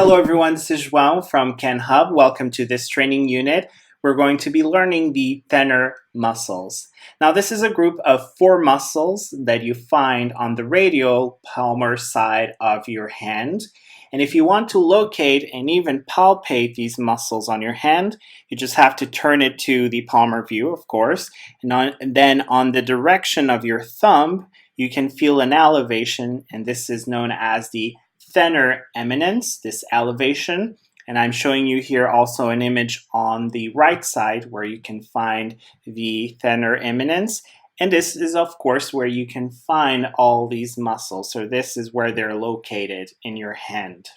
Hello everyone, this is João from Kenhub. Welcome to this training unit. We're going to be learning the thenar muscles. Now this is a group of 4 muscles that you find on the radial palmar side of your hand. And if you want to locate and even palpate these muscles on your hand, you just have to turn it to the palmar view, of course. And then on the direction of your thumb, you can feel an elevation, and this is known as the thenar eminence, this elevation. And I'm showing you here also an image on the right side where you can find the thenar eminence. And this is, of course, where you can find all these muscles. So this is where they're located in your hand.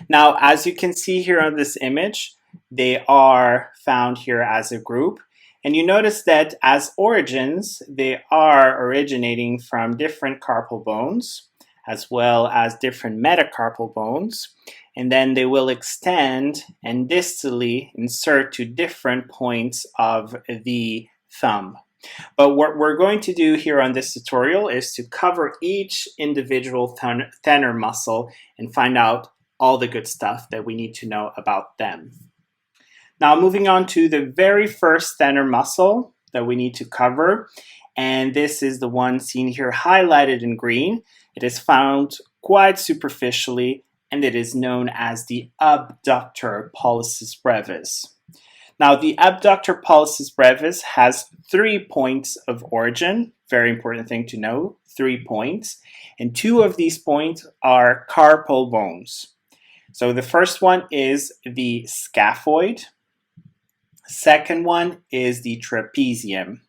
Now, as you can see here on this image, they are found here as a group. And you notice that as origins, they are originating from different carpal bones, as well as different metacarpal bones. And then they will extend and distally insert to different points of the thumb. But what we're going to do here on this tutorial is to cover each individual thenar muscle and find out all the good stuff that we need to know about them. Now moving on to the very first thenar muscle that we need to cover, and this is the one seen here highlighted in green. It is found quite superficially, and it is known as the abductor pollicis brevis. Now, the abductor pollicis brevis has 3 points of origin. Very important thing to know, 3 points. And 2 of these points are carpal bones. So the first one is the scaphoid. Second one is the trapezium.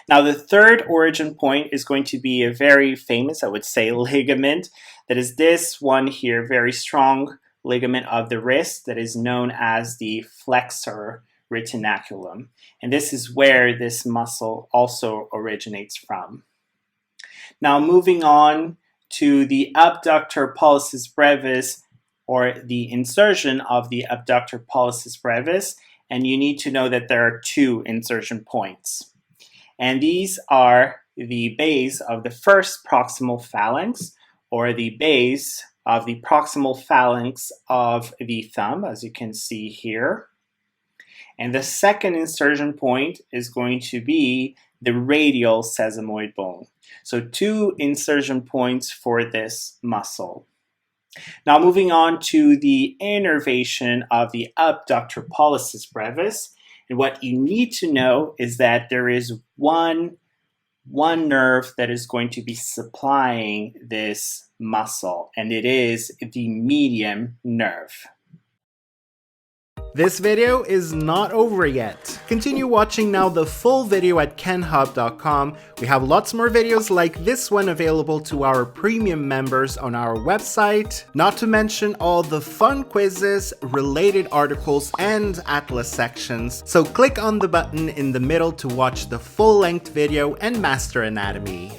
Now, the third origin point is going to be a very famous, I would say, ligament. That is this one here, very strong ligament of the wrist that is known as the flexor retinaculum. And this is where this muscle also originates from. Now, moving on to the abductor pollicis brevis, or the insertion of the abductor pollicis brevis. And you need to know that there are 2 insertion points. And these are the base of the first proximal phalanx, or the base of the proximal phalanx of the thumb, as you can see here. And the second insertion point is going to be the radial sesamoid bone. So 2 insertion points for this muscle. Now moving on to the innervation of the abductor pollicis brevis. And what you need to know is that there is one nerve that is going to be supplying this muscle, and it is the median nerve. This video is not over yet. Continue watching now the full video at kenhub.com. We have lots more videos like this one available to our premium members on our website, not to mention all the fun quizzes, related articles, and atlas sections. So click on the button in the middle to watch the full-length video and master anatomy.